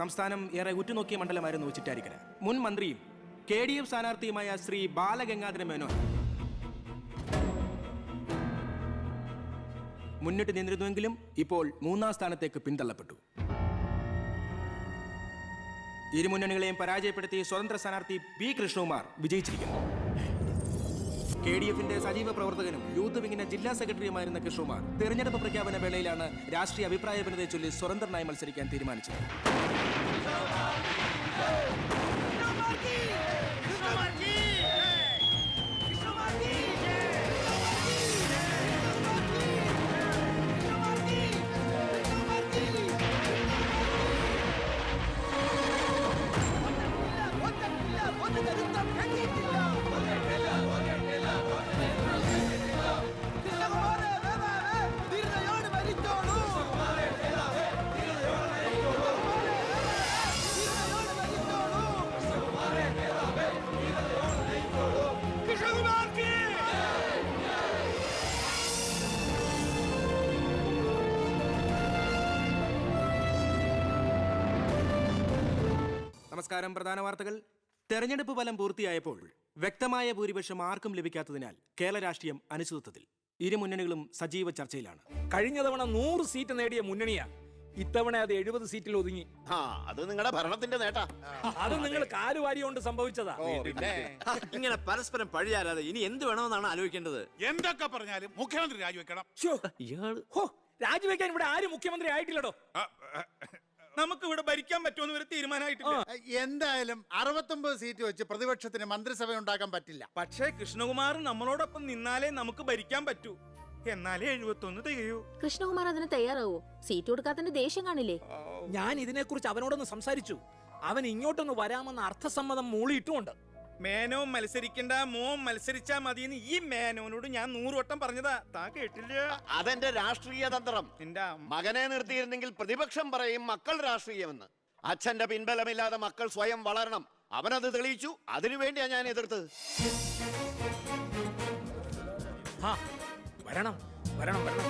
സംസ്ഥാനം ഏറെ ഉറ്റുനോക്കിയ മണ്ഡലമായിരുന്നു ചിറ്റാരിക്കര. മുൻ മന്ത്രിയും KDF സ്ഥാനാർത്ഥിയുമായ ശ്രീ ബാലഗംഗാധര മേനോൻ മുന്നിട്ട് നിന്നിരുന്നുവെങ്കിലും ഇപ്പോൾ 3ാം സ്ഥാനത്തേക്ക് പിന്തള്ളപ്പെട്ടു. ഇരു മുന്നണികളെയും പരാജയപ്പെടുത്തി സ്വതന്ത്ര സ്ഥാനാർത്ഥി P. കൃഷ്ണകുമാർ വിജയിച്ചിരിക്കുന്നു. KDFന്റെ സജീവ പ്രവർത്തകനും യൂത്ത് വിങ്ങിന്റെ ജില്ലാ സെക്രട്ടറിയുമായിരുന്ന കൃഷ്ണകുമാർ തെരഞ്ഞെടുപ്പ് പ്രഖ്യാപന വേളയിലാണ് രാഷ്ട്രീയ അഭിപ്രായ ഭിന്നതയെ ചൊല്ലി സ്വതന്ത്രനായി മത്സരിക്കാൻ തീരുമാനിച്ചത്. നമസ്കാരം. പ്രധാന വാർത്തകൾ. തെരഞ്ഞെടുപ്പ് ഫലം പൂർത്തിയായപ്പോൾ വ്യക്തമായ ഭൂരിപക്ഷം ആർക്കും ലഭിക്കാത്തതിനാൽ കേരള രാഷ്ട്രീയം അനിശ്ചിതത്വത്തിൽ. ഇരു മുന്നണികളും സജീവ ചർച്ചയിലാണ്. കഴിഞ്ഞ തവണ 100 സീറ്റ് നേടിയ മുന്നണിയാ, ഇത്തവണ അത് 70 സീറ്റിൽ ഒതുങ്ങി. അത് നിങ്ങളുടെ ഭരണത്തിന്റെ നേട്ടാ. അത് നിങ്ങൾ കാലുവാരി കൊണ്ട് സംഭവിച്ചതാ. ഇങ്ങനെ പരസ്പരം പഴിയാരാതെ ഇനി എന്ത് വേണമെന്നാണ് ആലോചിക്കേണ്ടത്. എന്തൊക്കെ പറഞ്ഞാലും മുഖ്യമന്ത്രി രാജിവെക്കണം. രാജിവെക്കാൻ ഇവിടെ ആരും മുഖ്യമന്ത്രി ആയിട്ടില്ലടോ. നമുക്ക് ഇവിടെ ഭരിക്കാൻ പറ്റുമെന്ന് ഒരു തീരുമാനമായിട്ടില്ല. എന്തായാലും 69 സീറ്റ് വെച്ച് പ്രതിപക്ഷത്തിന് മന്ത്രിസഭ ഉണ്ടാക്കാൻ പറ്റില്ല. പക്ഷേ കൃഷ്ണകുമാർ നമ്മളോടൊപ്പം നിന്നാലേ നമുക്ക് ഭരിക്കാൻ പറ്റൂ. എന്നാലേ 71 തികയൂ. കൃഷ്ണകുമാർ അതിന് തയ്യാറാവോ? സീറ്റ് കൊടുക്കാത്തതിന്റെ ദേഷ്യം കാണില്ലേ? ഞാൻ ഇതിനെക്കുറിച്ച് അവനോടൊന്ന് സംസാരിച്ചു. അവൻ ഇങ്ങോട്ടൊന്ന് വരാമെന്ന അർത്ഥസമ്മതം മൂളിയിട്ടുമുണ്ട്. മേനോൻ മത്സരിക്കണ്ട, മോൻ മത്സരിച്ചാ മതിയെന്ന് ഈ മേനോനോട് ഞാൻ 100 വട്ടം പറഞ്ഞതാ. താ കേട്ടില്ല. അതെന്റെ രാഷ്ട്രീയ തന്ത്രം. മകനെ നിർത്തിയിരുന്നെങ്കിൽ പ്രതിപക്ഷം പറയും മക്കൾ രാഷ്ട്രീയമെന്ന്. അച്ഛന്റെ പിൻബലമില്ലാതെ മക്കൾ സ്വയം വളരണം. അവനത് തെളിയിച്ചു. അതിനുവേണ്ടിയാ ഞാൻ എതിർത്തത്. വരണം വരണം വരണം.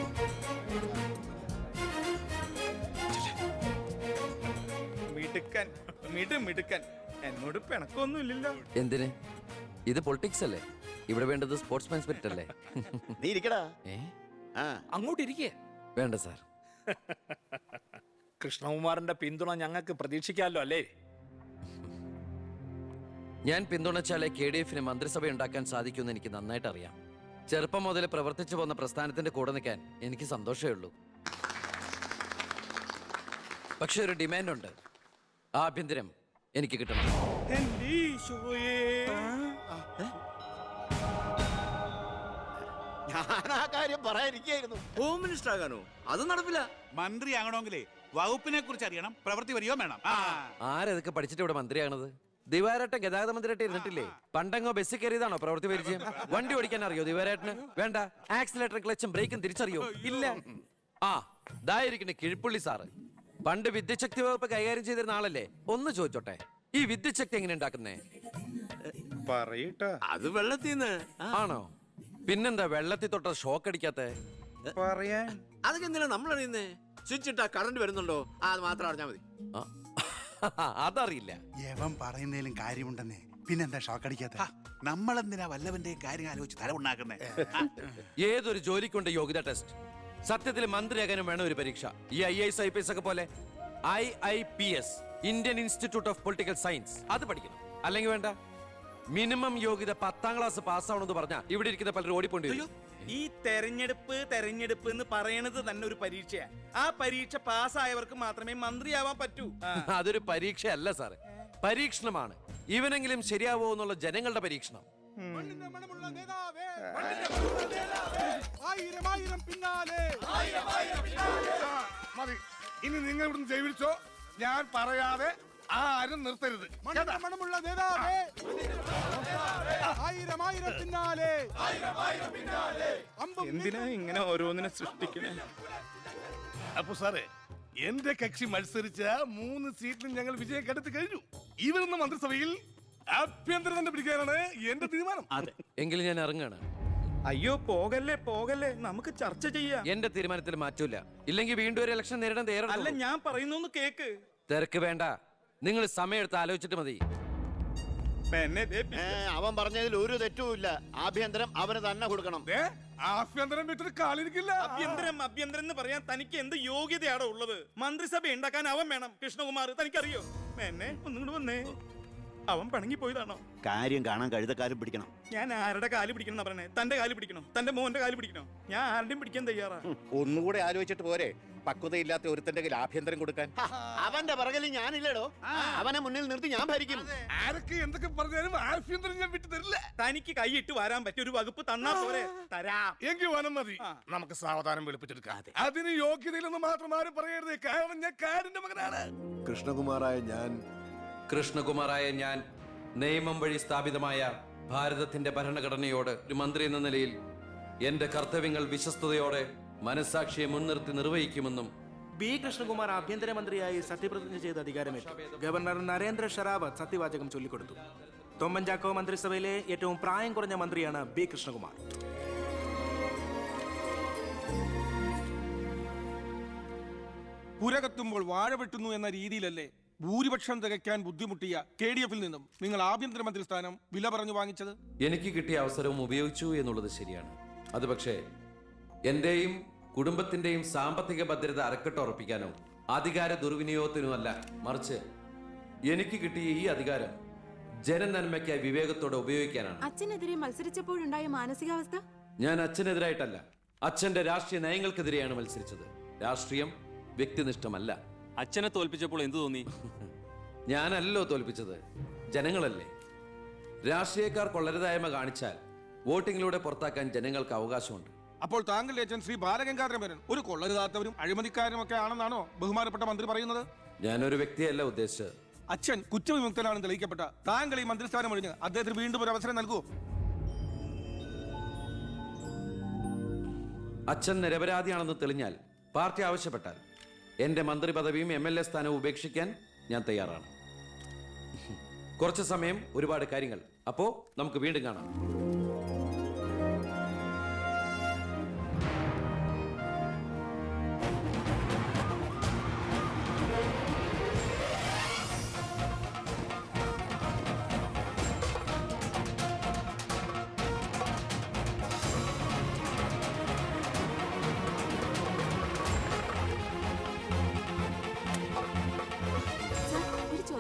മിടുക്കൻ മിടുക്കൻ. എന്നോട് പിണക്കൊന്നുമില്ലല്ലോ. എന്തിന്? ഇത് പൊളിറ്റിക്സ് അല്ലേ? ഇവിടെ വേണ്ടത് സ്പോർട്സ്മാൻ സ്പിരിറ്റ് അല്ലേ? നീ ഇരിക്കടാ. അങ്ങോട്ടിരിക്കേ. വേണ്ട സാർ. കൃഷ്ണകുമാറിന്റെ പിന്തുണ ഞങ്ങൾക്ക് പ്രതീക്ഷിക്കാമല്ലോ അല്ലേ? ഞാൻ പിന്തുണച്ചാലേ KDFന് മന്ത്രിസഭ ഉണ്ടാക്കാൻ സാധിക്കുമെന്ന് എനിക്ക് നന്നായിട്ട് അറിയാം. ചെറുപ്പം മുതൽ പ്രവർത്തിച്ചു പോന്ന പ്രസ്ഥാനത്തിന്റെ കൂടെ നിൽക്കാൻ എനിക്ക് സന്തോഷമേ ഉള്ളൂ. പക്ഷെ ഒരു ഡിമാൻഡ് ഉണ്ട്. ആഭ്യന്തരം എനിക്ക് കിട്ടണം. ഞാൻ ആ കാര്യം പറയാനിരിക്കായിരുന്നു. Home minister ആകാനോ? അത് നടപ്പില്ല. മന്ത്രി ആകണമെങ്കിലേ വകുപ്പിനെ കുറിച്ച് അറിയണം, പ്രവൃത്തി വരികയോ വേണം. ആരതൊക്കെ പഠിച്ചിട്ട് ഇവിടെ മന്ത്രിയാണത്? ദിവാരേട്ടൻ ഗതാഗത മന്ത്രിയായിട്ട് ഇരുന്നിട്ടില്ലേ? പണ്ടങ്ങോ ബസ്സിൽ കയറിയതാണോ പ്രവൃത്തി പരിചയം? വണ്ടി ഓടിക്കാൻ അറിയോ ദിവാരേട്ടന്? വേണ്ട. ആക്സിലേറ്റർ ക്ലച്ചും ബ്രേക്കും തിരിച്ചറിയോ? ഇല്ല. ഇതായിരിക്കണേ കിഴിപ്പുള്ളി സാറ്. പണ്ട് വിദ്യുച്ഛക്തി വകുപ്പ് കൈകാര്യം ചെയ്തിരുന്ന ആളല്ലേ? ഒന്ന് ചോദിച്ചോട്ടെ, ഈ വിദ്യുച്ഛക്തി എങ്ങനെ ഉണ്ടാക്കുന്നേ? അത് വെള്ളത്തിന്ന് ആണോ? പിന്നെന്താ വെള്ളത്തിൽ തൊട്ട ഷോക്ക് അടിക്കാത്ത? അതൊക്കെ എന്തിനാ നമ്മൾ അറിയുന്നേ? സ്വിച്ച് ഇട്ടാ കറണ്ട് വരുന്നുണ്ടോ? അത് മാത്രം അറിഞ്ഞാ മതി. അതറിയില്ല. യവൻ പറയുന്നതിലും കാര്യമുണ്ടെന്നേ. പിന്നെന്താ ഷോക്ക് അടിക്കാത്ത? നമ്മളെന്തിനാ വല്ലവന്റെയും കാര്യം ആലോചിച്ച് തല ഉണ്ടാക്കുന്നേ? ഏതൊരു ജോലിക്കുണ്ട് യോഗ്യത ടെസ്റ്റ്. സത്യത്തിൽ മന്ത്രിയാകാനും വേണം ഒരു പരീക്ഷ. ഈ IAS IPS ഒക്കെ പോലെ IIPS, Indian institute of political science, അത് പഠിക്കണം. അല്ലെങ്കിൽ വേണ്ട. മിനിമം യോഗ്യത 10ാം ക്ലാസ് പാസ്സാവണമെന്ന് പറഞ്ഞാ ഇവിടെ ഇരിക്കുന്ന പലരും ഓടിപ്പോണ്ടി വരും. ഈ തെരഞ്ഞെടുപ്പ് എന്ന് പറയണത് തന്നെ ഒരു പരീക്ഷയാ. ആ പരീക്ഷ പാസ്സായവർക്ക് മാത്രമേ മന്ത്രിയാവാൻ പറ്റൂ. അതൊരു പരീക്ഷയല്ല സാറേ, പരീക്ഷണമാണ്. ഇവനെങ്കിലും ശരിയാവോ എന്നുള്ള ജനങ്ങളുടെ പരീക്ഷണം. മതി. ഇനി നിങ്ങൾ ഇവിടുന്ന് ജൈവിച്ചോ. ഞാൻ പറയാതെ ആരും നിർത്തരുത്. മണമുള്ള നേതാവേ, ആയിരം ആയിരം പിന്നാലെ. എന്തിനാ ഇങ്ങനെ ഓരോന്നിനെ സൃഷ്ടിക്കണേ? അപ്പൊ സാറേ, എന്റെ കക്ഷി മത്സരിച്ച 3 സീറ്റിലും ഞങ്ങൾ വിജയം കണ്ടെത്തി കഴിഞ്ഞു. ഇവരുന്ന മന്ത്രിസഭയിൽ ആഭ്യന്തരം തന്നെ പിടിക്കാനാണ് എന്റെ തീരുമാനം. എങ്കിലും ഞാൻ ഇറങ്ങാണ്. അയ്യോ പോകല്ലേ, നമുക്ക് ചർച്ച ചെയ്യാം. എന്റെ തീരുമാനത്തിൽ മാറ്റൂല. ഇല്ലെങ്കിൽ വീണ്ടും ഒരു ഇലക്ഷൻ നേരിടാൻ തയ്യാറാണ്. അല്ല, ഞാൻ പറയുന്നു കേക്ക്. തിരക്ക് വേണ്ട, നിങ്ങൾ സമയമെടുത്ത് ആലോചിച്ചിട്ട് മതി. എന്നെ ദേ പി- അവൻ പറഞ്ഞതിൽ ഒരു തെറ്റുമില്ല. ആഭ്യന്തരം അവന് തന്നെ കൊടുക്കണം. ദേ, ആഭ്യന്തരം വിട്ടിട്ട് കാലിരിക്കില്ല. അഭ്യന്തരം എന്ന് പറയാൻ തനിക്ക് എന്ത് യോഗ്യതയാണോ ഉള്ളത്? മന്ത്രിസഭ ഉണ്ടാക്കാൻ അവൻ വേണം. കൃഷ്ണകുമാർ തനിക്കറിയോ? എന്നെ ഒന്നുകൂടെ വന്നേ. അവൻ പിണങ്ങി പോയതാണോ? കാര്യം കാണാൻ കഴുതക്കാരും പിടിക്കണം. ഞാൻ ആരുടെ കാല് പിടിക്കണം എന്നാ പറയണേ? തന്റെ കാല് പിടിക്കണോ? തന്റെ മോന്റെ കാല് പിടിക്കണോ? ഞാൻ ആരുടെയും പിടിക്കാൻ തയ്യാറാ. ഒന്നുകൂടെ ആലോചിച്ചിട്ട് പോരെ പക്വതയില്ലാത്ത ഒരുത്തന്റെ കയ്യിൽ ആഭ്യന്തരം കൊടുക്കാൻ. അവന്റെ പിറകിൽ ഞാനില്ലടോ. അവനെ മുന്നിൽ നിർത്തി ഞാൻ ഭരിക്കും. ആരൊക്കെ എന്തൊക്കെ പറഞ്ഞാലും ആഭ്യന്തരം ഞാൻ വിട്ടു തരില്ല. തനിക്ക് കൈയിട്ട് വരാൻ പറ്റിയ ഒരു വകുപ്പ് തന്നാ പോരെ? തരാം. എങ്കിൽ വനം മതി, നമുക്ക് സാവധാനം വെളുപ്പിച്ചെടുക്കാം. അതിന് യോഗ്യതയിലൊന്നും മാത്രം ആരും പറയരുത്, കാരണം ഞാൻ കാടിന്റെ മകനാണ്. കൃഷ്ണകുമാറായ ഞാൻ നിയമം വഴി സ്ഥാപിതമായ ഭാരതത്തിന്റെ ഭരണഘടനയോട് ഒരു മന്ത്രി എന്ന നിലയിൽ എന്റെ കർത്തവ്യങ്ങൾ വിശ്വസ്തയോടെ മനസ്സാക്ഷിയെ മുൻനിർത്തി നിർവഹിക്കുമെന്നും ബി കൃഷ്ണകുമാർ ആഭ്യന്തരമന്ത്രിയായി സത്യപ്രതിജ്ഞ ചെയ്ത് അധികാരമേറ്റു. ഗവർണർ നരേന്ദ്ര ഷെറാവത്ത് സത്യവാചകം ചൊല്ലിക്കൊടുത്തു. തൊമ്മൻ ചാക്കോ മന്ത്രിസഭയിലെ ഏറ്റവും പ്രായം കുറഞ്ഞ മന്ത്രിയാണ് ബി കൃഷ്ണകുമാർ. പുര കത്തുമ്പോൾ വാഴ വെട്ടുന്നു എന്ന രീതിയിലല്ലേ ഭൂരിപക്ഷം തികയ്ക്കാൻ ബുദ്ധിമുട്ടിയ KDF-ൽ നിന്നും നിങ്ങൾ ആഭ്യന്തരമന്ത്രി സ്ഥാനം വില പറഞ്ഞു വാങ്ങിച്ചത്? എനിക്ക് കിട്ടിയ അവസരവും ഉപയോഗിച്ചു എന്നുള്ളത് ശരിയാണ്. അത് പക്ഷേ എന്റെയും കുടുംബത്തിന്റെയും സാമ്പത്തിക ഭദ്രത അരക്കെട്ട് ഉറപ്പിക്കാനോ അധികാര ദുർവിനിയോഗത്തിനോ അല്ല, മറിച്ച് എനിക്ക് കിട്ടിയ ഈ അധികാരം ജനനന്മയ്ക്കായി വിവേകത്തോടെ ഉപയോഗിക്കാനാണ്. അച്ഛനെതിരെ മത്സരിച്ചപ്പോഴുണ്ടായ മാനസികാവസ്ഥ? ഞാൻ അച്ഛനെതിരായിട്ടല്ല, അച്ഛന്റെ രാഷ്ട്രീയ നയങ്ങൾക്കെതിരെയാണ് മത്സരിച്ചത്. രാഷ്ട്രീയം വ്യക്തിനിഷ്ഠമല്ല. അച്ഛനെ തോൽപ്പിച്ചപ്പോൾ എന്തു തോന്നി? ഞാനല്ലോ തോൽപ്പിച്ചത്, ജനങ്ങളല്ലേ. രാഷ്ട്രീയക്കാർ കൊള്ളരുതായ്മ കാണിച്ചാൽ വോട്ടിങ്ങിലൂടെ പുറത്താക്കാൻ ജനങ്ങൾക്ക് അവകാശമുണ്ട്. അപ്പോൾ താങ്കളുടെ അച്ഛൻ ശ്രീ ബാലഗംഗാധരൻ ഒരു കൊള്ളരുതാത്തവരും അഴിമതിക്കാരും ഒക്കെ ആണെന്നാണോ ബഹുമാനപ്പെട്ട മന്ത്രി പറയുന്നത്? ഞാനൊരു വ്യക്തിയല്ല ഉദ്ദേശിച്ചത്. അച്ഛൻ കുറ്റവിമുക്തനാണെന്ന് തെളിയിക്കപ്പെട്ട താങ്കൾ ഈ മന്ത്രിസ്ഥാനം ഒഴിഞ്ഞ് അദ്ദേഹത്തിന് വീണ്ടും ഒരു അവസരം നൽകുമോ? അച്ഛൻ നിരപരാധിയാണെന്ന് തെളിഞ്ഞാൽ പാർട്ടി ആവശ്യപ്പെട്ടാൽ എന്റെ മന്ത്രി പദവിയും MLA സ്ഥാനവും ഉപേക്ഷിക്കാൻ ഞാൻ തയ്യാറാണ്. കുറച്ച് സമയം, ഒരുപാട് കാര്യങ്ങൾ. അപ്പോ നമുക്ക് വീണ്ടും കാണാം.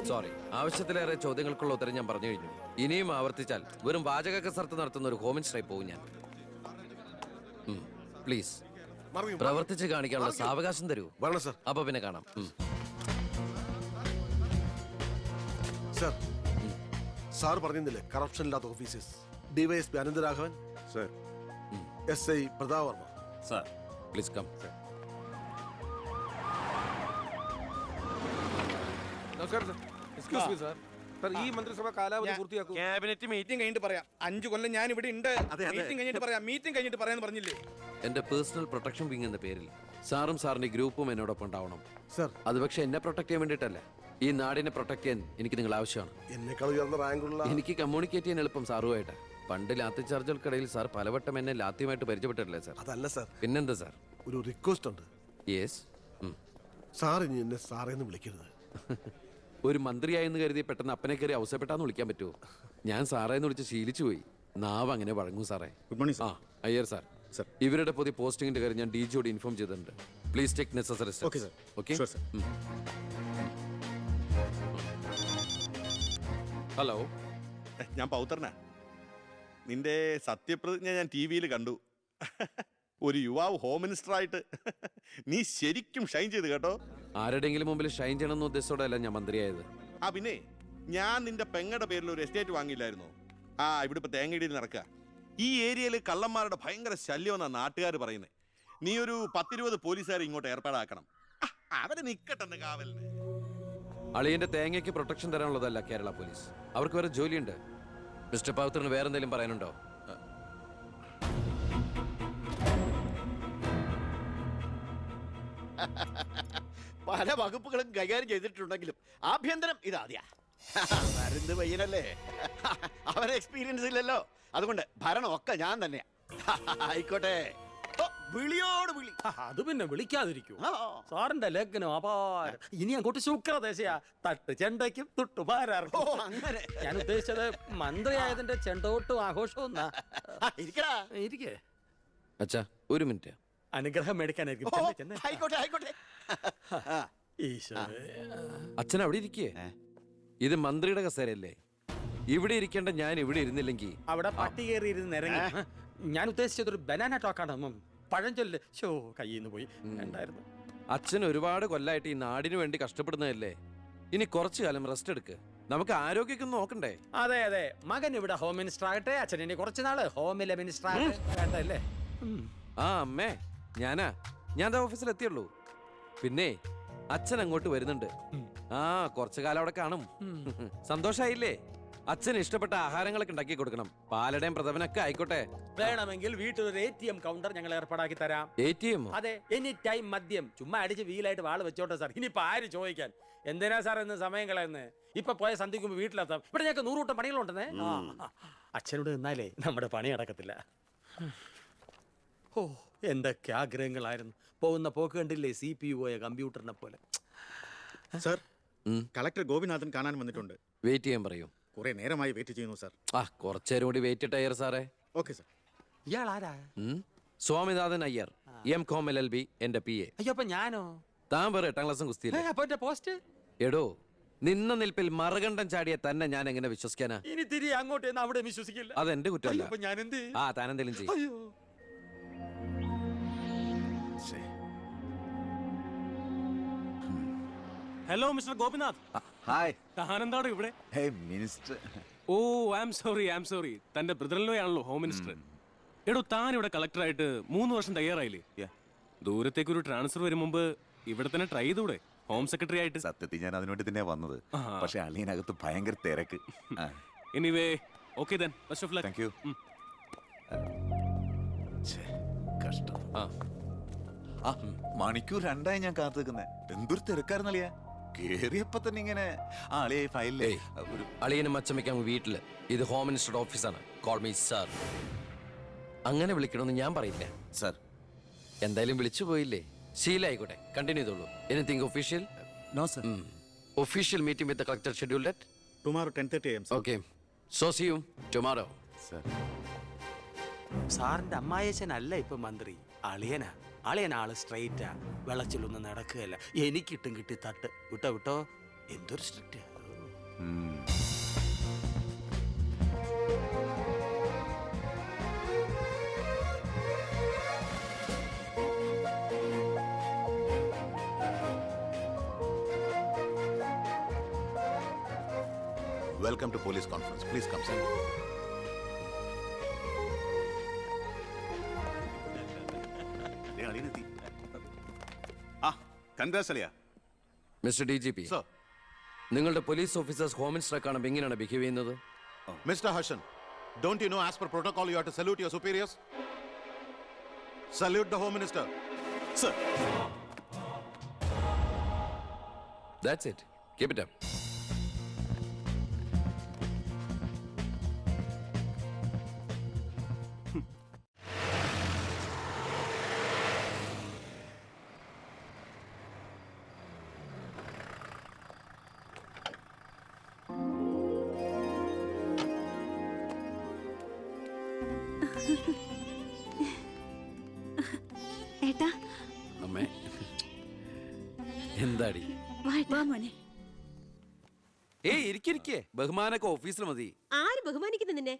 സോറി, ആവശ്യത്തിലേറെ ചോദ്യങ്ങൾക്കുള്ള ഉത്തരം ഞാൻ പറഞ്ഞു കഴിഞ്ഞു. ഇനിയും ആവർത്തിച്ചാൽ വെറും വാചക കസർത്ത് നടത്തുന്ന ഒരു ഹോം മിനിസ്റ്ററായി പോകും ഞാൻ. പ്ലീസ് പ്രവർത്തിച്ച് കാണിക്കാനുള്ള സാവകാശം തരൂ. അപ്പൊ പിന്നെ കാണാം. സർ, സാർ പറഞ്ഞില്ലേ കറപ്ഷൻ ഇല്ലാത്ത officers? DYSP Anantharaghavan sir, SI Prathap Varma sir. Please come. നമസ്കാരം sir. Excuse me sir. Sir, ഈ മന്ത്രിസഭ കാലാവധി പൂർത്തിയാക്കൂ. ക്യാബിനറ്റ് മീറ്റിംഗ് കഴിഞ്ഞിട്ട് പറയാം. 5 കൊല്ലം ഞാൻ ഇവിടെ ഉണ്ട്. മീറ്റിംഗ് കഴിഞ്ഞിട്ട് പറയാം. മീറ്റിംഗ് കഴിഞ്ഞിട്ട് പറയാന്ന് പറഞ്ഞില്ലേ? എന്റെ പേഴ്സണൽ പ്രൊട്ടക്ഷൻ വിങ് എന്ന പേരിൽ സാറും സാറിന്റെ ഗ്രൂപ്പും എന്നോടൊപ്പം ഉണ്ടാവണം സർ. അത് പക്ഷെ എന്നെ പ്രൊട്ടക്ട് ചെയ്യാൻ വേണ്ടിയിട്ടല്ല, ഈ നാടിനെ പ്രൊട്ടക്ട് ചെയ്യാൻ എനിക്ക് നിങ്ങൾ ആവശ്യമാണ്. എന്നെക്കാൾ ഉയർന്ന റാങ്കുള്ള എനിക്ക് കമ്മ്യൂണിക്കേറ്റ് ചെയ്യാൻ എളുപ്പം സാറുമായിട്ട്. പണ്ട് ലാത്തി ചാർജുകൾക്കിടയിൽ സാർ പലവട്ടം എന്നെ ലാത്തിയുമായിട്ട് പരിചയപ്പെട്ടിട്ടില്ലേ സാർ? അതല്ല സർ, പിന്നെന്താ സാർ? ഒരു റിക്വസ്റ്റ് ഉണ്ട്. യെസ്. സാർ ഇനി എന്നെ സാറേന്ന് വിളിക്കരുത്. ഒരു മന്ത്രിയായെന്ന് കരുതി പെട്ടെന്ന് അപ്പനെ കയറി അവസരപ്പെട്ടാന്ന് വിളിക്കാൻ പറ്റുമോ? ഞാൻ സാറേന്ന് വിളിച്ച് ശീലിച്ചു പോയി. നാവ് അങ്ങനെ വഴങ്ങും സാറേ. Good morning. അയ്യർ സാർ, ഇവരുടെ പുതിയ പോസ്റ്റിംഗിന്റെ കാര്യം ഞാൻ DGയോട് ഇൻഫോം ചെയ്തിട്ടുണ്ട്. Please take necessary steps. Okay, sir. Okay. Sure, sir. Hello, ഞാൻ പൗത്രനാ. നിന്റെ സത്യപ്രതിജ്ഞ ഞാൻ TV-യിൽ കണ്ടു. ഒരു യുവാവ് ഹോം മിനിസ്റ്റർ ആയിട്ട് നീ ശരിക്കും ഷൈൻ ചെയ്ത് കേട്ടോ. ആരുടെയെങ്കിലും മുമ്പിൽ ഷൈൻ ചെയ്യണമെന്ന ഉദ്ദേശത്തോടെയല്ല ഞാൻ മന്ത്രിയായത്. പിന്നെ ഞാൻ നിന്റെ പെങ്ങടെ പേരിൽ ഒരു എസ്റ്റേറ്റ് വാങ്ങിയില്ലായിരുന്നോ? ഇവിടെ ഇപ്പൊ തേങ്ങയിടിയിൽ നടക്കുക. ഈ ഏരിയയിൽ കള്ളന്മാരുടെ ഭയങ്കര ശല്യമെന്നാണ് നാട്ടുകാർ പറയുന്നത്. നീ ഒരു 10-20 പോലീസുകാരെ ഇങ്ങോട്ട് ഏർപ്പാടാക്കണം. അവരെ നിക്കട്ടെ കാവലിന്. അളിയന്റെ തേങ്ങയ്ക്ക് പ്രൊട്ടക്ഷൻ തരാനുള്ളതല്ല കേരള പോലീസ്. അവർക്ക് വേറെ ജോലിയുണ്ട്. മിസ്റ്റർ പൗത്രന് വേറെ എന്തെങ്കിലും പറയാനുണ്ടോ? പല വകുപ്പുകളും കൈകാര്യം ചെയ്തിട്ടുണ്ടെങ്കിലും ആഭ്യന്തരം ഇതാദ്യാ. മരുന്ന് പയ്യനല്ലേ, അവന് എക്സ്പീരിയൻസ് ഇല്ലല്ലോ. അതുകൊണ്ട് ഭരണം ഒക്കെ ഞാൻ തന്നെയാ. ആയിക്കോട്ടെ. വിളിയോട് വിളി. അത് പിന്നെ വിളിക്കാതിരിക്കൂ. ആ. സാറിന്റെ ലഗ്നം അപാര. ഇനി അങ്ങോട്ട് ശുക്രദേശയാ. തട്ട് ചെണ്ടയ്ക്കും ഓ, തുട്ടുപാരാർക്കും. അങ്ങനെ. ഞാൻ ഉദ്ദേശിച്ചത് മന്ത്രിയായതിന്റെ ചെണ്ടോട്ടും ആഘോഷവും എന്നാ. ഇരിക്കടാ. ഇരിക്കേ, അച്ഛാ ഒരു മിനിറ്റ്. അനുഗ്രഹം മേടിക്കാനായിരിക്കും. ഓ, ചെന്ന് ചെന്ന്. ആയിക്കോട്ടെ ആയിക്കോട്ടെ. ഈശോയെ. അച്ഛൻ അവിടെ ഇരിക്കേ. ഇത് മന്ത്രിയുടെ കസേരയല്ലേ? ഇവിടെ ഇരിക്കേണ്ട ഞാൻ ഇവിടെ ഇരുന്നില്ലെങ്കിൽ അവിടെ പട്ടി കയറി ഇരുന്ന് ഇറങ്ങി. ഞാൻ ഉദ്ദേശിച്ചത് ഒരു ബനാന ടോക്കാണ്. പഴഞ്ചൊല്ല് ഷോ കയ്യിൽ നിന്ന് പോയി. ഉണ്ടായിരുന്നു. അച്ഛൻ ഒരുപാട് കൊല്ലായിട്ട് ഈ നാടിനു വേണ്ടി കഷ്ടപ്പെടുന്നതല്ലേ? ഇനി കുറച്ചു കാലം റെസ്റ്റ് എടുക്ക്. നമുക്ക് ആരോഗ്യമൊക്കെ ഒന്ന് നോക്കണ്ടേ? അതെ അതെ, മകൻ ഇവിടെ ഹോം മിനിസ്റ്റർ ആകട്ടെ, അച്ഛൻ ഇനി കുറച്ച് നാള് ഹോമിലെ മിനിസ്റ്റർ ആകട്ടെ. വേണ്ടല്ലേ? ആ അമ്മേ, ഞാൻ ഓഫീസിൽ എത്തിയുള്ളൂ. പിന്നെ അച്ഛൻ അങ്ങോട്ട് വരുന്നുണ്ട്. ആ കുറച്ചു കാലം അവിടെ കാണും. സന്തോഷായില്ലേ? അച്ഛന് ഇഷ്ടപ്പെട്ട ആഹാരങ്ങളൊക്കെ ഉണ്ടാക്കി കൊടുക്കണം. പാലടയും പ്രഥമനൊക്കെ ആയിക്കോട്ടെ. വേണമെങ്കിൽ വീട്ടിൽ ഒരു ATM കൗണ്ടർ ഞങ്ങൾ ഏർപ്പാടാക്കി തരാം. ATM? അതെ, എനി ടൈം മദ്യം ചുമ്മാ അടിച്ച് വീലായിട്ട് വാള് വെച്ചോട്ടെ സാർ. ഇനിയിപ്പോ ആര് ചോദിക്കാൻ? എന്തിനാ സാർ എന്ന് സമയം കളയുന്നത്? ഇപ്പൊ പോയ സന്ധിക്കുമ്പോ വീട്ടിലെത്താം. ഇവിടെ ഞങ്ങൾക്ക് 100 കൂട്ടം പണികളുണ്ടെന്നേ. അച്ഛനോട് നിന്നാലേ നമ്മുടെ പണി നടക്കത്തില്ല. ഓ, എന്തൊക്കെ ആഗ്രഹങ്ങളായിരുന്നു. പോകുന്ന പോക്ക് കണ്ടില്ലേ? CPU പോയ കമ്പ്യൂട്ടറിനെ പോലെ. സർ, കളക്ടർ ഗോപിനാഥൻ കാണാൻ വന്നിട്ടുണ്ട്. വെയിറ്റ് ചെയ്യാൻ പറയൂ. കുറെ നേരമായി വെയിറ്റ് ചെയ്യുന്നു സർ. ആ കുറച്ചേരം കൂടി വെയിറ്റ് ഇട്ടയ്യർ സാറേ. Okay sir. ഇയാൾ ആരാ? സ്വാമിനാഥൻ അയ്യർ, M.Com LLB, എന്റെ PA. അയ്യോ, അപ്പൊ ഞാനോ? താൻ വേറെ 8ാം ക്ലാസ്സും കുസ്തിയില്ല. അപ്പൊ എന്റെ പോസ്റ്റ്? എടോ, നിന്ന നിൽപ്പിൽ മറുകണ്ഠം ചാടിയ തന്നെ ഞാൻ എങ്ങനെ വിശ്വസിക്കാനാ? ഇനി തിരികെ അങ്ങോട്ട് ചെന്ന് അവിടെ വിശ്വസിക്കില്ല. അതെന്റെ കുറ്റമല്ല. അപ്പൊ ഞാൻ എന്ത്? ആ താനെന്തേലും ചെയ്യും. അയ്യോ, ഹലോ മിസ്റ്റർ ഗോപിനാഥ്. ഹായ്. താനെന്താണ് ഇവിടെ? Hey minister. Oh I am sorry. തന്റെ ബ്രദറിലോ ആണല്ലോ ഹോം മിനിസ്റ്റർ. എടോ, താൻ ഇവിടെ കളക്ടറായിട്ട് 3 വർഷം തയ്യാറായില്ലേ? ദൂരത്തേക്ക് ഒരു ട്രാൻസ്ഫർ വരും മുമ്പ് ഇവിടെ തന്നെ ട്രൈ ചെയ്തൂടെ ഹോം സെക്രട്ടറി ആയിട്ട്? സത്യത്തിൽ ഞാൻ അതിനുവേണ്ടി തന്നെ വന്നത്. പക്ഷെ അളിയനകത്ത് ഭയങ്കര തിരക്ക്. Anyway okay then, best of luck. Thank you. കഷ്ടം. മണിക്കൂർ 2 ഞാൻ കാത്തു നിൽക്കുന്നേ. എന്തൊരു തിരക്കായിരുന്നളിയാ. കേറിയപ്പോ തന്നെ ഇങ്ങനെ അളിയെ ഫയലിലേ ഒരു അളിയനും അച്ചമ്മയ്ക്കും വീട്ടില്. ഇത് ഹോം മിനിസ്റ്ററുടെ ഓഫീസാണ്. Call me sir. അങ്ങനെ വിളിക്കണമെന്ന് ഞാൻ പറയില്ല സർ. എന്തായാലും വിളിച്ചു പോയില്ലേ, ശീലായിക്കോട്ടെ. കണ്ടിന്യൂ ചെയ്തോളൂ. Anything official? No sir. Official meeting with the collector scheduled at tomorrow 10:30 AM. Okay, so see you tomorrow. Sir. സാറിന്റെ അമ്മായച്ചനല്ല ഇപ്പൊ മന്ത്രി, അളിയനാ. അളിയനാള് സ്ട്രെയിറ്റാ, വെള്ളച്ചിലൊന്നും നടക്കുകയല്ല. എനിക്കിട്ടും കിട്ടി തട്ട്. വിട്ടോ എന്തൊരു strict. Welcome to police conference. Please come sir. അളിയനെത്തി. മിസ്റ്റർ DGP, നിങ്ങളുടെ പോലീസ് ഓഫീസേഴ്സ് ഹോം മിനിസ്റ്ററെ കാണുമ്പോൾ എങ്ങനെയാണ് ബിഹേവ് ചെയ്യുന്നത്? Mr. Harshan, don't you know as per protocol you have to salute your superiors? Salute the Home Minister. Sir. That's it. Keep it up. ഏട്ടാ, അമ്മേ, എന്താടി? ഏയ് ഇരിക്കെ, ബഹുമാനൊക്കെ ഓഫീസിൽ മതി. ആര് ബഹുമാനിക്കുന്നു നിന്നെ?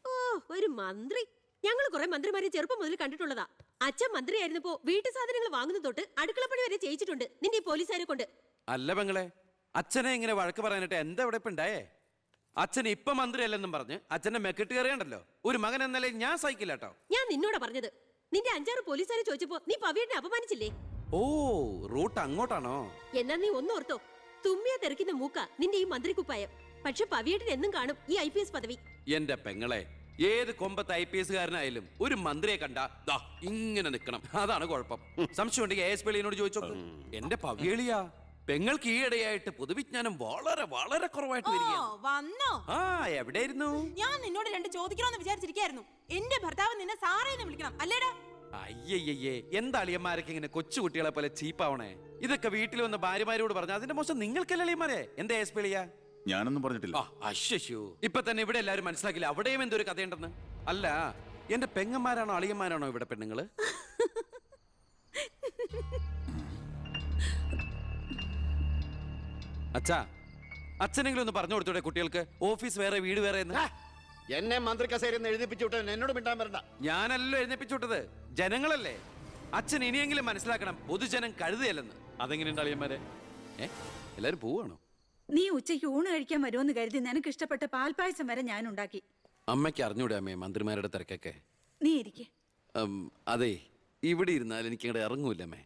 ഓ, ഒരു മന്ത്രി. ഞങ്ങൾ കുറെ മന്ത്രിമാരെ ചെറുപ്പം മുതൽ കണ്ടിട്ടുള്ളതാ. അച്ഛൻ മന്ത്രിയായിരുന്നപ്പോ വീട്ടു സാധനങ്ങൾ വാങ്ങുന്ന തൊട്ട് അടുക്കളപ്പണി വരെ ചെയ്യിച്ചിട്ടുണ്ട് നിന്റെ ഈ പോലീസുകാരെ കൊണ്ട്. അല്ല പെങ്ങളെ, അച്ഛനെ ഇങ്ങനെ വഴക്ക് പറയാനായിട്ട് എന്താ ഇവിടെ ഇപ്പൊ ഉണ്ടായേ? അച്ഛൻ ഇപ്പൊ മന്ത്രിയല്ലെന്നും പറഞ്ഞ് അച്ഛന്റെ മെക്കിട്ട് കയറിയണ്ടല്ലോ. ഒരു മകൻ എന്നല്ലേ ഞാൻ സഹിക്കില്ല കേട്ടോ. ഞാൻ നിന്നോടാ പറഞ്ഞത്. നിന്റെ 5-6 പോലീസുകാരെ ചോദിച്ചപ്പോ നീ പവിയനെ അപമാനിച്ചില്ലേ? ഓ, റൂട്ട് അങ്ങോട്ടാണോ? എന്നാ നീ ഒന്നോർത്തോ, തുമ്മിയ തെറിക്കുന്ന മൂക്ക നിന്റെ ഈ മന്ത്രിക്കുപ്പായം. പക്ഷെ പവിയേട്ടൻ എന്നും കാണും ഈ IPS പദവി. എന്റെ പെങ്ങളെ, ഏത് കൊമ്പത്ത് IPS കാരനായാലും ഒരു മന്ത്രിയെ കണ്ടാ ദാ ഇങ്ങനെ നിക്കണം. അതാണ് കുഴപ്പം. സംശയം ഉണ്ടെങ്കിൽ ASP എളിയനോട് ചോദിച്ചോക്ക്. എന്റെ പവിയളിയാ, പെങ്ങൾക്ക് ഈയിടെയായിട്ട് പൊതുവിജ്ഞാനം വളരെ വളരെ കുറവായിട്ട് വന്നോ? ആ, എവിടെയായിരുന്നു? ഞാൻ നിന്നോട് 2 ചോദിക്കണമെന്ന് വിചാരിച്ചിരിക്കായിരുന്നു. എന്റെ ഭർത്താവ് നിന്നെ സാറേന്ന് വിളിക്കണം അല്ലേടാ? അയ്യയ്യേ എന്താ അളിയന്മാരൊക്കെ ഇങ്ങനെ കൊച്ചുകുട്ടികളെ പോലെ ചീപ്പാവണേ? ഇതൊക്കെ വീട്ടിൽ വന്ന ഭാര്യമാരോട് പറഞ്ഞ അതിന്റെ മോശം നിങ്ങൾക്കല്ലേ അളിയന്മാരെ? എന്താ എസ്പെളിയാ? ഞാനൊന്നും പറഞ്ഞിട്ടില്ല. അശ്ശോ, ഇപ്പൊ തന്നെ ഇവിടെ എല്ലാരും മനസ്സിലാക്കില്ല അവിടെയും എന്തൊരു കഥയുണ്ടെന്ന്. അല്ല, എന്റെ പെങ്ങന്മാരാണോ അളിയന്മാരാണോ ഇവിടെ പെണ്ണുങ്ങള്? അച്ഛാ, അച്ഛനെങ്കിലും ഒന്ന് പറഞ്ഞു കൊടുത്തൂടെ കുട്ടികൾക്ക് ഓഫീസ് വേറെ വീട് വേറെ എന്ന്? എന്നെ മന്ത്രി കസേരന്ന് എഴുതിപ്പിച്ചു വിട്ടവൻ എന്നോട് മിണ്ടാൻ വരണ്ട. ഞാനല്ലോ എഴുന്നേപ്പിച്ചു വിട്ടത്, ജനങ്ങളല്ലേ. അച്ഛൻ ഇനിയെങ്കിലും മനസ്സിലാക്കണം പൊതുജനം കഴുതയല്ലെന്ന്. അതെങ്ങനെയുണ്ട് അളിയന്മാരെ? എല്ലാരും പോവാണോ? നീ ഉച്ചയ്ക്ക് ഊണ് കഴിക്കാൻ വരുമെന്ന് കരുതി നിനക്ക് ഇഷ്ടപ്പെട്ട പാൽപ്പായസം വരെ ഞാൻ ഉണ്ടാക്കി. അമ്മയ്ക്ക് അറിഞ്ഞൂടെ അമ്മേ മന്ത്രിമാരുടെ തിരക്കൊക്കെ? നീ ഇരിക്കെ. അതെ, ഇവിടെ ഇരുന്നാൽ എനിക്ക് ഇങ്ങോട്ട് ഇറങ്ങൂല്ല അമ്മേ.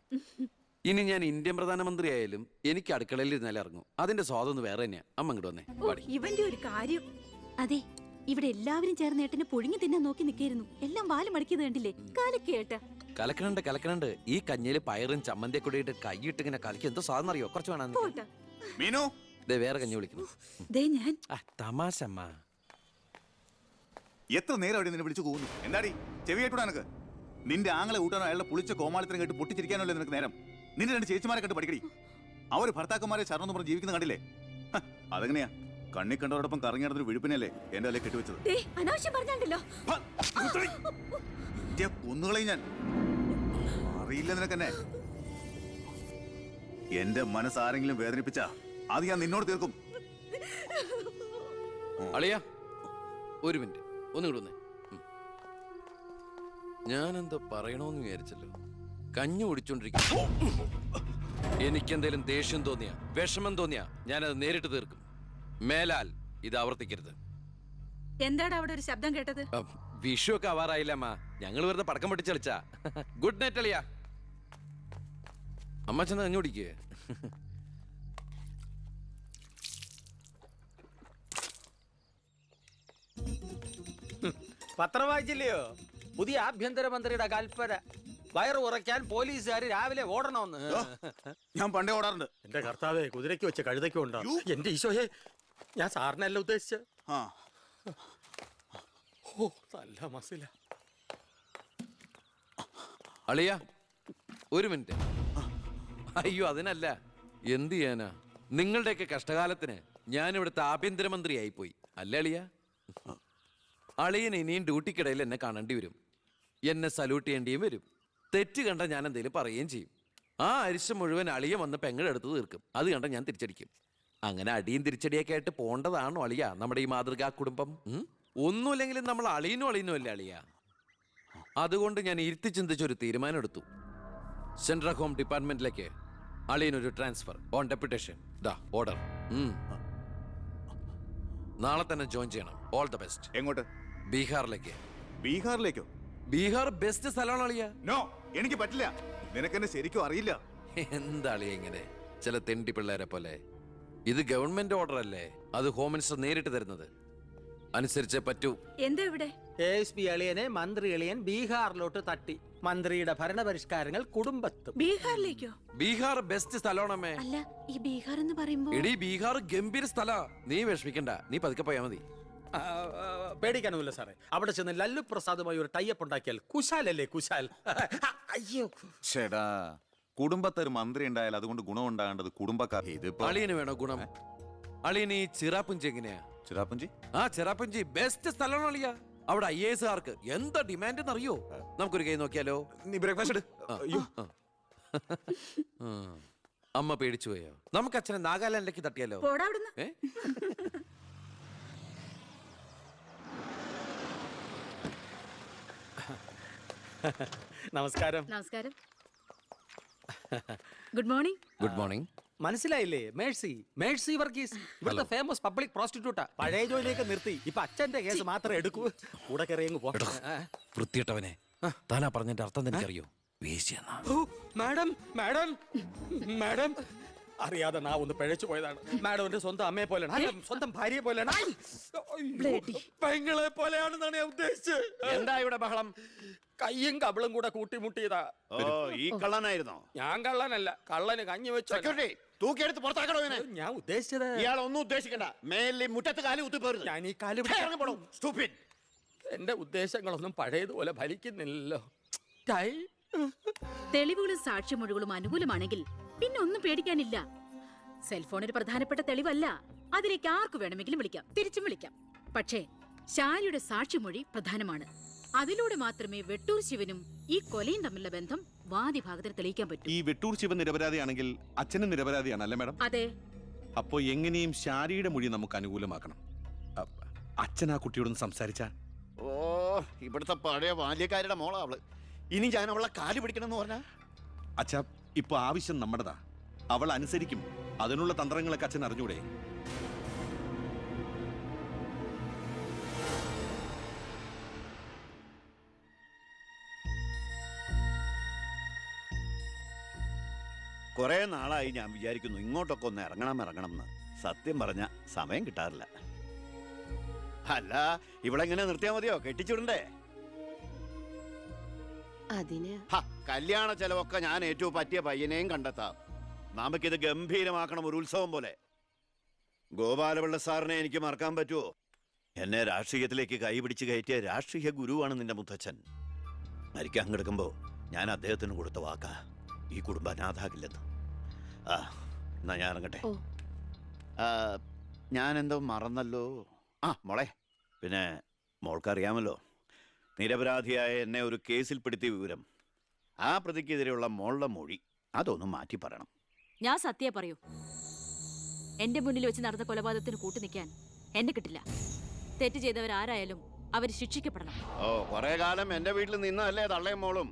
ഇനി ഞാൻ ഇന്ത്യൻ പ്രധാനമന്ത്രി ആയാലും എനിക്ക് അടുക്കളയിൽ ഇരുന്നാലേ ഇറങ്ങും. അതിന്റെ സ്വാദം വേറെ തന്നെയാ. അമ്മ ഇങ്ങോട്ട് വന്നേ. ഇവന്റെ ഒരു കാര്യം. അതെ, ഇവിടെ എല്ലാവരും ചേർന്ന് ഏട്ടനെ പുഴുങ്ങി തിന്നാൻ നോക്കി നിൽക്കായിരുന്നു. എല്ലാം വാല് മടക്കിയത് കണ്ടില്ലേ? കാലക്കേട്ട കലക്കണുണ്ട്. ഈ കഞ്ഞിയില് പയറും ചമ്മന്തിയൊക്കെ കൂടിയിട്ട് കൈയിട്ട് ഇങ്ങനെ കലക്കി എന്തോ സാധനം അറിയോ? കുറച്ച് വേണം. മീനു, വേറെ കഞ്ഞി വിളിക്കുന്നു. തമാശ അമ്മ. എത്ര നേരം അവിടെ നിന്നെ വിളിച്ചു പോകുന്നു? എന്താടി ചെവിയേട്ടൂടാ നിനക്ക്? നിന്റെ ആങ്ങളെ കൂട്ടാനോ അയാളുടെ പുളിച്ച കോമാളിത്തരം കേട്ട് പൊട്ടിച്ചിരിക്കാനല്ലോ നിനക്ക് നേരം? നിന്റെ രണ്ട് ചേച്ചിമാരെ കണ്ട് പഠിക്കടി. അവര് ഭർത്താക്കന്മാരെ ശരണം പറഞ്ഞ് ജീവിക്കുന്ന കണ്ടില്ലേ? അതെങ്ങനെയാ? കണ്ണി കണ്ടവരോടൊപ്പം കറങ്ങി നടന്നൊരു വിഴുപ്പിനല്ലേ എന്റെ അല്ലെ കെട്ടിവെച്ചത്? കൊന്നുകളയും ഞാൻ. അറിയില്ല നിനക്കെന്നെ. എന്റെ മനസ്സാരെങ്കിലും വേദനിപ്പിച്ച അത് ഞാൻ നിന്നോട് തീർക്കും. അളിയ, ഒരു മിനിറ്റ് ഒന്നും വന്നേ. ഞാനെന്തോ പറയണോന്ന് വിചാരിച്ചല്ലോ. കഞ്ഞി കുടിച്ചോണ്ടിരിക്കും. എനിക്കെന്തേലും ദേഷ്യം തോന്നിയ, വിഷമം തോന്നിയ ഞാനത് നേരിട്ട് തീർക്കും. മേലാൽ ഇത് ആവർത്തിക്കരുത്. എന്താടാ അവിടെ ഒരു ശബ്ദം കേട്ടത്? വിഷു ഒക്കെ ആവാറായില്ല അമ്മ. ഞങ്ങൾ വെറുതെ പടക്കം പൊട്ടിച്ച് കളിച്ചാ. ഗുഡ് നൈറ്റ് അളിയ. അമ്മ ചെന്ന് കഞ്ഞി കുടിക്കേ. പത്രം വായിച്ചില്ലയോ? പുതിയ ആഭ്യന്തരമന്ത്രിയുടെ കൽപ്പന. വയറ് ഉറയ്ക്കാൻ പോലീസുകാർ രാവിലെ ഓടണമെന്ന്. ഞാൻ പണ്ടേ ഓടാറുണ്ട്. എന്റെ കർത്താവേ, കുതിരയ്ക്ക് വെച്ച് കഴുതയ്ക്കും ഉണ്ടോ? എന്റെ ഈശോയെ, ഞാൻ സാറിനല്ല ഉദ്ദേശിച്ച. ഓ, നല്ല മസില. അളിയ, ഒരു മിനിറ്റ്. അയ്യോ, അതിനല്ല. എന്ത് ചെയ്യാനാ? നിങ്ങളുടെയൊക്കെ കഷ്ടകാലത്തിന് ഞാൻ ഇവിടുത്തെ ആഭ്യന്തരമന്ത്രിയായി പോയി അല്ലേ അളിയ? അളിയൻ ഇനിയും ഡ്യൂട്ടിക്കിടയിൽ എന്നെ കാണേണ്ടി വരും. എന്നെ സല്യൂട്ട് ചെയ്യേണ്ടിയും വരും. തെറ്റ് കണ്ട ഞാൻ എന്തെങ്കിലും പറയുകയും ചെയ്യും. ആ അരിശം മുഴുവൻ അളിയ വന്ന് പെങ്ങളെടുത്ത് തീർക്കും. അത് കണ്ട ഞാൻ തിരിച്ചടിക്കും. അങ്ങനെ അടിയും തിരിച്ചടിയൊക്കെ ആയിട്ട് പോണ്ടതാണോ അളിയ നമ്മുടെ ഈ മാതൃകാ കുടുംബം? ഒന്നുമില്ലെങ്കിലും നമ്മൾ അളിയനും അല്ലേ അളിയ? അതുകൊണ്ട് ഞാൻ ഇരുത്തി ചിന്തിച്ചൊരു തീരുമാനം എടുത്തു. സെൻട്രൽ ഹോം ഡിപ്പാർട്ട്മെന്റിലേക്ക് അളിയനൊരു ട്രാൻസ്ഫർ ഓൺ ഡെപ്യൂട്ടേഷൻ. ഓർഡർ. നാളെ തന്നെ ജോയിൻ ചെയ്യണം. All the best. എങ്ങോട്ട്? ബീഹാറിലേക്ക്. ബീഹാറിലേക്കോ? ബീഹാർ ബെസ്റ്റ് സ്ഥലമാണ് അളിയ. നോ, എനിക്ക് പറ്റില്ല. നിനക്കെന്നെ ശരിക്കും അറിയില്ല. എന്താ അളിയ ഇങ്ങനെ ചില തെണ്ടി പിള്ളേരെ പോലെ? ഇത് ഗവൺമെന്റ് ഓർഡർ അല്ലേ? അത് ഹോം മിനിസ്റ്റർ നേരിട്ട് തരുന്നത്. അനുസരിച്ചേ പറ്റൂ. എന്താ ഇവിടെ? ASP അളിയനെ മന്ത്രി അളിയൻ ബീഹാറിലോട്ട് തട്ടി. മന്ത്രിയുടെ ഭരണപരിഷ്കാരങ്ങൾ കുടുംബത്തും. ബീഹാറിലേക്കോ? ബീഹാർ ബെസ്റ്റ് സ്ഥലമാണമ്മേ. അല്ല, ഈ ബീഹാർ എന്ന് പറയുമ്പോ എടീ, ബീഹാർ ഗംഭീര സ്ഥലാ. നീ വിഷമിക്കണ്ട, നീ പതുക്കെ പോയാ മതി. പേടിക്കാനൊന്നുമില്ല സാറേ. അവിടെ ചെന്ന് ലല്ലു പ്രസാദുമായി ഒരു ടൈപ്പ് ഉണ്ടാക്കിയാൽ കുശാലല്ലേ കുശാൽ. അയ്യോ ചേടാ, കുടുംബത്തൊരു മന്ത്രി ഉണ്ടായാൽ അതുകൊണ്ട് ഗുണം ഉണ്ടാകേണ്ടത് കുടുംബക്കാർ. ഇതിപ്പോ അളിയന് വേണോ ഗുണം? അളിയന് ഈ ചിറാപ്പുഞ്ചി എങ്ങനെയാ? ചിറാപ്പുഞ്ചി? ചിറാപ്പുഞ്ചി ബെസ്റ്റ് സ്ഥലമാണ് അളിയ. അവിടെ IAS കാർക്ക് എന്താ ഡിമാൻഡ് എന്നറിയോ? നമുക്കൊരു കൈ നോക്കിയാലോ? നീ ബ്രേക്ക്ഫാസ്റ്റ് അമ്മ പേടിച്ചു പോയോ? നമുക്ക് അച്ഛനെ നാഗാലാൻഡിലേക്ക് തട്ടിയാലോ? നമസ്കാരം. നമസ്കാരം. Good morning. Good morning. മനസ്സിലായില്ലേ? മേഴ്സി വർഗീസ്, ഇവിടുത്തെ ഫേമസ് പബ്ലിക് പ്രോസ്റ്റിറ്റ്യൂട്ടാ. പഴയ ജോലിയൊക്കെ നിർത്തി ഇപ്പൊ അച്ഛന്റെ കേസ് മാത്രമേ എടുക്കൂ. കൂടെ കയറിയങ്ങ് പോ. വൃത്തിയിട്ടവനെ, താനാ പറഞ്ഞതിന്റെ അർത്ഥം എനിക്കറിയോ? മാഡം മാഡം മാഡം അറിയാതെ നാ ഒന്ന് പിഴച്ചു പോയതാണ്. മാഡം എന്റെ സ്വന്തം അമ്മയെ പോലെയാണ്, സ്വന്തം ഭാര്യയെ പോലെയാണ്, പെങ്ങളെ പോലെയാണെന്നാണ് ഞാൻ ഉദ്ദേശിച്ചത്. എന്താ ഇവിടെ ബഹളം? കയ്യും കബളും കൂടെ കൂട്ടിമുട്ടിയതാ. ഈ കള്ളനായിരുന്നോ? ഞാൻ കള്ളനല്ല, കള്ളന് കഞ്ഞി വെച്ചു. തൂക്കിയെടുത്ത് പുറത്താക്കണോ? ഞാൻ ഉദ്ദേശിച്ചത്. ഇയാൾ ഒന്നും ഉദ്ദേശിക്കണ്ട. മേലിൽ മുറ്റത്ത് കാലി കുത്തിപ്പോരുത്. ഞാൻ ഈ കാലം എന്റെ ഉദ്ദേശങ്ങളൊന്നും പഴയതുപോലെ ഫലിക്കുന്നില്ലല്ലോ. തെളിവുകളും സാക്ഷിമൊഴികളും അനുകൂലമാണെങ്കിൽ പിന്നെ ഒന്നും പേടിക്കാനില്ല. സെൽഫോൺ ഒരു പ്രധാനപ്പെട്ട തെളിവല്ല. അതിലേക്ക് ആർക്ക് വേണമെങ്കിലും വിളിക്കാം, തിരിച്ചും വിളിക്കാം. പക്ഷേ ശാരിയുടെ സാക്ഷിമൊഴി പ്രധാനമാണ്. അതിലൂടെ മാത്രമേ വെട്ടൂർ ശിവനും ഈ കൊലയും തമ്മിലുള്ള ബന്ധം വാദിഭാഗത്തിന് തെളിയിക്കാൻ പറ്റൂ. ഈ വെട്ടൂർ ശിവൻ നിരപരാധിയാണെങ്കിൽ അച്ഛനും നിരപരാധിയാണ് അല്ലേ മാഡം? അതെ. അപ്പോ എങ്ങനെയും ശാരിയുടെ മൊഴി നമുക്ക് അനുകൂലമാക്കണം. അച്ഛൻ ആ കുട്ടിയോടൊന്ന് സംസാരിച്ച. ഓ, ഇവിടുത്തെ പഴയ ബാല്യക്കാരുടെ മോളാ അവള്. ഇനി ഞാൻ അവളെ കാല് പിടിക്കണമെന്ന് പറഞ്ഞാ? അച്ഛാ, ഇപ്പൊ ആവശ്യം നമ്മുടെതാ. അവൾ അനുസരിക്കും. അതിനുള്ള തന്ത്രങ്ങളൊക്കെ അച്ഛൻ അറിഞ്ഞൂടെ? കുറെ നാളായി ഞാൻ വിചാരിക്കുന്നു ഇങ്ങോട്ടൊക്കെ ഒന്ന് ഇറങ്ങണം എന്ന്. സത്യം പറഞ്ഞ സമയം കിട്ടാറില്ല. അല്ല, ഇവളെങ്ങനെ നിർത്തിയാ മതിയോ? കെട്ടിച്ചുടണ്ടേ? അതിന് കല്യാണ ചെലവൊക്കെ ഞാൻ ഏറ്റവും പറ്റിയ പയ്യനെയും കണ്ടെത്താം. നമുക്കിത് ഗംഭീരമാക്കണം, ഒരു ഉത്സവം പോലെ. ഗോപാലപിള്ള സാറിനെ എനിക്ക് മറക്കാൻ പറ്റുമോ? എന്നെ രാഷ്ട്രീയത്തിലേക്ക് കൈപിടിച്ച് കയറ്റിയ രാഷ്ട്രീയ ഗുരുവാണ് നിന്റെ മുത്തച്ഛൻ. മരിക്കാൻ കിടക്കുമ്പോ ഞാൻ അദ്ദേഹത്തിന് കൊടുത്ത വാക്കാ, ഈ കുടുംബം അനാഥാകില്ലെന്ന്. എന്നാ ഞാൻ ഇറങ്ങട്ടെ. ഞാൻ എന്തോ മറന്നല്ലോ. മോളെ, പിന്നെ മോൾക്കറിയാമല്ലോ, നിരപരാധിയായ എന്നെ ഒരു കേസിൽപ്പെടുത്തിയ വിവരം. ആ പ്രതിക്കെതിരെയുള്ള മോളുടെ മൊഴി അതൊന്നും മാറ്റി പറയണം. ഞാൻ സത്യം പറയൂ. എന്റെ മുന്നിൽ വെച്ച് നടന്ന കൊലപാതകത്തിന് കൂട്ടു നിൽക്കാൻ എന്നെ കിട്ടില്ല. തെറ്റ് ചെയ്തവരാരായാലും അവർ ശിക്ഷിക്കപ്പെടണം. കുറെ കാലം എന്റെ വീട്ടിൽ നിന്നല്ലേ തള്ളയും മോളും.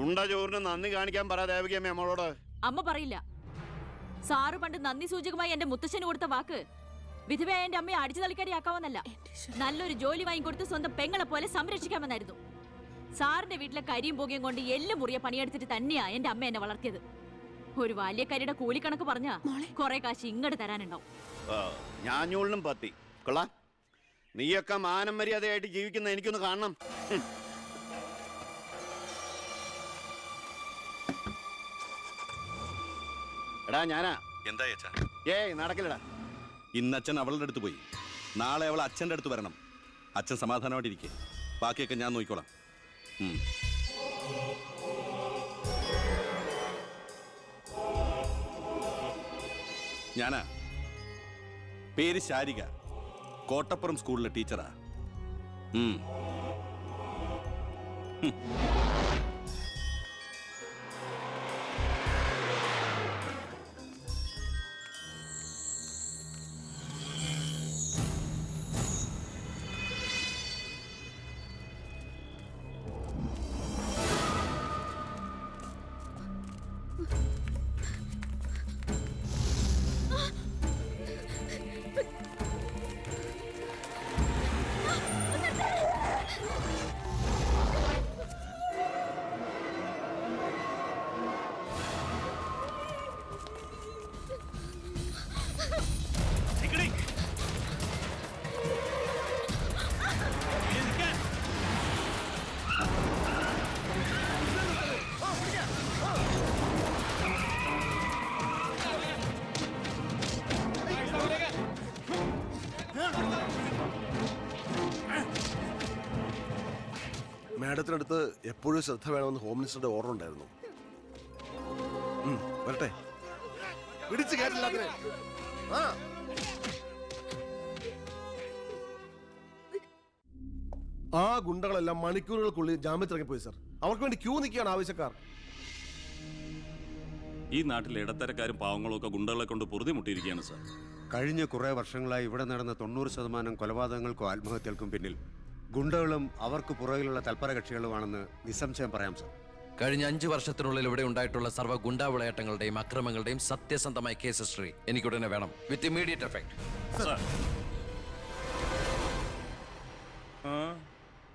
ഉണ്ട ചോറിന് നന്ദി കാണിക്കാൻ പറ ദേവകിയമ്മ മോളോട്. അമ്മ പറയില്ല. സാറ് പണ്ട് നന്ദി സൂചകമായി എന്റെ മുത്തശ്ശന് കൊടുത്ത വാക്ക് വിധവയായ എന്റെ അമ്മയെ അടിച്ചു തളിക്കാരിയാക്കാമെന്നല്ല, നല്ലൊരു ജോലി വാങ്ങിക്കൊടുത്ത് സ്വന്തം പെങ്ങളെ പോലെ സംരക്ഷിക്കാമെന്നായിരുന്നു. സാറിന്റെ വീട്ടിലെ കരിയും പുകയും കൊണ്ട് എല്ലും മുറിയ പണിയെടുത്തിട്ട് തന്നെയാ എന്റെ അമ്മ എന്നെ വളർത്തിയത്. ഒരു ബാല്യക്കാരിയുടെ കൂലിക്കണക്ക് പറഞ്ഞാ കുറെ കാശ് ഇങ്ങോട്ട് തരാനുണ്ടാവും. ഞാഞ്ഞൂളിനും പത്തി കൊള്ളാം. നീയൊക്കെ മാനം മര്യാദയായിട്ട് ജീവിക്കുന്ന എനിക്കൊന്ന് കാണണം. എടാ ഞാനാ. എന്താ അച്ഛാ? ഏയ് നടക്കില്ലടാ. ഇന്ന് അച്ഛൻ അവളുടെ അടുത്ത് പോയി. നാളെ അവൾ അച്ഛൻ്റെ അടുത്ത് വരണം. അച്ഛൻ സമാധാനമായിട്ടിരിക്കെ, ബാക്കിയൊക്കെ ഞാൻ നോക്കിക്കോളാം. ഞാനാ. പേര് ശാരിക, കോട്ടപ്പുറം സ്കൂളിലെ ടീച്ചറാ. മാഡത്തിനടുത്ത് എപ്പോഴും ശ്രദ്ധ വേണമെന്ന് ഹോം മിനിസ്റ്ററുടെ ഓർഡർ ഉണ്ടായിരുന്നു. വരട്ടെ. പിടിച്ചു കയറ്റില്ല. ആ ഗുണ്ടകളെല്ലാം മണിക്കൂറുകൾക്കുള്ളിൽ ജാമ്യത്തിറങ്ങിപ്പോയി സർ. അവർക്ക് വേണ്ടി ക്യൂ നിൽക്കുകയാണ് ആവശ്യക്കാർ. ഈ നാട്ടിലെ ഇടത്തരക്കാരും പാവങ്ങളും ഒക്കെ ഗുണ്ടകളെ കൊണ്ട് പൊറുതി മുട്ടിയിരിക്കുകയാണ് സർ. കഴിഞ്ഞ കുറേ വർഷങ്ങളായി ഇവിടെ നടന്ന 90% കൊലപാതകങ്ങൾക്കും ആത്മഹത്യകൾക്കും പിന്നിൽ ഗുണ്ടകളും അവർക്ക് പുറകിലുള്ള തൽപര കക്ഷികളുമാണെന്ന് നിസ്സംശയം പറയാം സർ. കഴിഞ്ഞ 5 വർഷത്തിനുള്ളിൽ ഇവിടെ ഉണ്ടായിട്ടുള്ള സർവ്വ ഗുണ്ടാ വിളയാട്ടങ്ങളുടെയും അക്രമങ്ങളുടെയും സത്യസന്ധമായ കേസ് ഹിസ്റ്ററി എനിക്കുടനെ വേണം, വിത്ത് ഇമ്മീഡിയറ്റ് എഫക്ട്.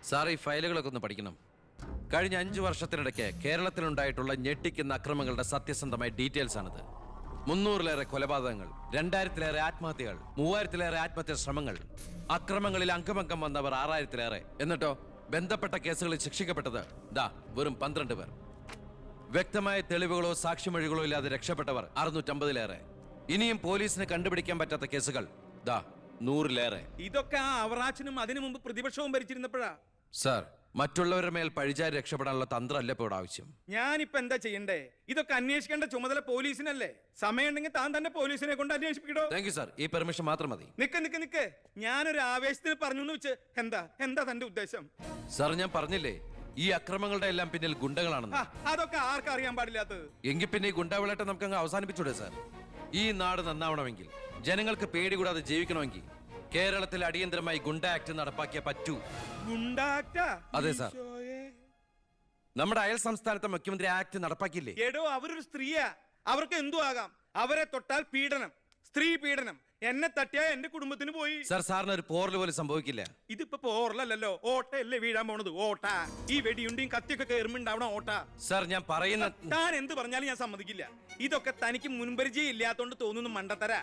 സാർ, ഈ ഫയലുകളൊക്കെ ഒന്ന് പഠിക്കണം. കഴിഞ്ഞ 5 വർഷത്തിനിടയ്ക്ക് കേരളത്തിലുണ്ടായിട്ടുള്ള ഞെട്ടിക്കുന്ന അക്രമങ്ങളുടെ സത്യസന്ധമായ ഡീറ്റെയിൽസ് ആണിത്. 300-ലേറെ കൊലപാതകങ്ങൾ, 2000-ലേറെ ആത്മഹത്യകൾ, 3000-ലേറെ ആത്മഹത്യാ ശ്രമങ്ങൾ, അക്രമങ്ങളിൽ അംഗമംഗം വന്നവർ 6000-ലേറെ. എന്നിട്ടോ ബന്ധപ്പെട്ട കേസുകളിൽ ശിക്ഷിക്കപ്പെട്ടത് വെറും 12 പേർ. വ്യക്തമായ തെളിവുകളോ സാക്ഷിമൊഴികളോ ഇല്ലാതെ രക്ഷപ്പെട്ടവർ 650-ലേറെ. ഇനിയും പോലീസിന് കണ്ടുപിടിക്കാൻ പറ്റാത്ത കേസുകൾ 100-ലേറെ. ഇതൊക്കെ ആ അവറാച്ചനും അതിനു മുമ്പ് പ്രതിപക്ഷവും ഭരിച്ചിരുന്നപ്പോഴാ. സാർ, മറ്റുള്ളവരുടെ മേൽ പഴിചാരി രക്ഷപ്പെടാനുള്ള തന്ത്രമല്ല ഇപ്പോൾ ഇവിടെ ആവശ്യം. ഞാനിപ്പോ എന്താ ചെയ്യണ്ടേ? ഇതൊക്കെ അന്വേഷിക്കേണ്ട ചുമതല പോലീസിനല്ലേ? സമയമുണ്ടെങ്കിൽ താൻ തന്നെ പോലീസിനെ കൊണ്ട് അന്വേഷിപ്പിക്കടോ. താങ്ക് യു സാർ, ഈ പെർമിഷൻ മാത്രം മതി. നിക്ക് ഞാനൊരു ആവേശത്തിന് പറഞ്ഞു എന്ന് വെച്ച് എന്താ തന്റെ ഉദ്ദേശം? സാർ, ഞാൻ പറഞ്ഞില്ലേ ഈ അക്രമങ്ങളുടെ എല്ലാം പിന്നിൽ ഗുണ്ടകളാണെന്ന്. അതൊക്കെ ആർക്കറിയാൻ പാടില്ലാത്തത്? എങ്കിൽ പിന്നെ ഈ ഗുണ്ടാവിളായിട്ട് നമുക്ക് അങ്ങ് അവസാനിപ്പിച്ചൂടെ സാർ? ഈ നാട് നന്നാവണമെങ്കിൽ, ജനങ്ങൾക്ക് പേടി കൂടാതെ ജീവിക്കണമെങ്കിൽ കേരളത്തിൽ അടിയന്തരമായി ഗുണ്ട ആക്ട് നടപ്പാക്കിയേ പറ്റൂ. അതെ സാർ, നമ്മുടെ അയൽ സംസ്ഥാനത്തെ മുഖ്യമന്ത്രി ആക്ട് നടപ്പാക്കിയില്ലേ? എടോ, അവരൊരു സ്ത്രീയാ, അവർക്ക് എന്തു ആകാം. അവരെ തൊട്ടാൽ പീഡനം, സ്ത്രീ പീഡനം. എന്നെ തട്ടിയാ എന്റെ കുടുംബത്തിന് പോയി. സാർ, സാറിന് ഒരു പോറൽ പോലും സംഭവിക്കില്ല. ഇതിപ്പോ പോറലല്ലോ, ഓട്ടയല്ലേ വീഴാൻ പോണത്. ഓട്ട ഈ വെടിയുണ്ടിയും കത്തിയൊക്കെ കയറുമ്പോണ്ടാവണം ഓട്ട. സാർ, ഞാൻ പറയുന്ന താൻ എന്ത് പറഞ്ഞാലും ഞാൻ സമ്മതിക്കില്ല. ഇതൊക്കെ തനിക്ക് മുൻപരിചയം ഇല്ലാത്തോണ്ട് തോന്നുന്നു മണ്ടത്തരാ.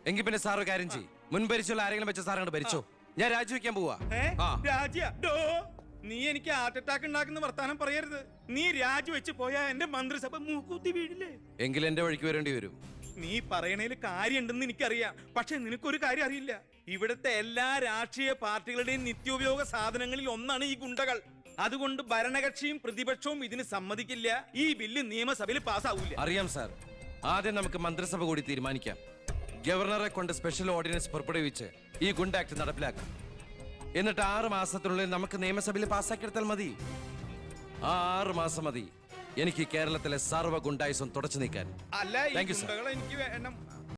എങ്കിൽ പിന്നെ സാർ ഒരു കാര്യം ചെയ്യും, മുൻപരിച്ചുള്ള ആരെങ്കിലും വെച്ച സാർ അങ്ങോട്ട് ഭരിച്ചോ. ഞാൻ രാജിവെക്കാൻ പോവാ. നീ എനിക്ക് ഹാർട്ട് അറ്റാക്ക് ഉണ്ടാക്കുന്ന വർത്താനം പറയരുത്. നീ രാജിവെച്ച് പോയാ എന്റെ മന്ത്രിസഭ മൂക്കൂത്തി വീഴില്ലേ? എങ്കിൽ എന്റെ വഴിക്ക് വരേണ്ടി വരും. നീ പറയണേല് കാര്യമുണ്ടെന്ന് എനിക്കറിയാം, പക്ഷെ നിനക്കൊരു കാര്യം അറിയില്ല. ഇവിടുത്തെ എല്ലാ രാഷ്ട്രീയ പാർട്ടികളുടെയും നിത്യോപയോഗ സാധനങ്ങളിൽ ഒന്നാണ് ഈ ഗുണ്ടകൾ. അതുകൊണ്ട് ഭരണകക്ഷിയും പ്രതിപക്ഷവും ഇതിന് സമ്മതിക്കില്ല. ഈ ബില്ല് നിയമസഭയിൽ പാസ്സാവൂല. അറിയാം സാർ, ആദ്യം നമുക്ക് മന്ത്രിസഭ കൂടി തീരുമാനിക്കാം. ഗവർണറെ കൊണ്ട് സ്പെഷ്യൽ ഓർഡിനൻസ് പുറപ്പെടുവിച്ച് ഈ ഗുണ്ട ആക്ട് നടപ്പിലാക്കാം. എന്നിട്ട് 6 മാസത്തിനുള്ളിൽ നമുക്ക് നിയമസഭയിൽ പാസ്സാക്കിയെടുത്താൽ മതി. ആ 6 മാസം മതി എനിക്ക് കേരളത്തിലെ സർവ്വ ഗുണ്ടായുസം തുടച്ചു നീക്കാൻ. അല്ല, ഈ ഗുണ്ടകളെ എനിക്ക് വേണം.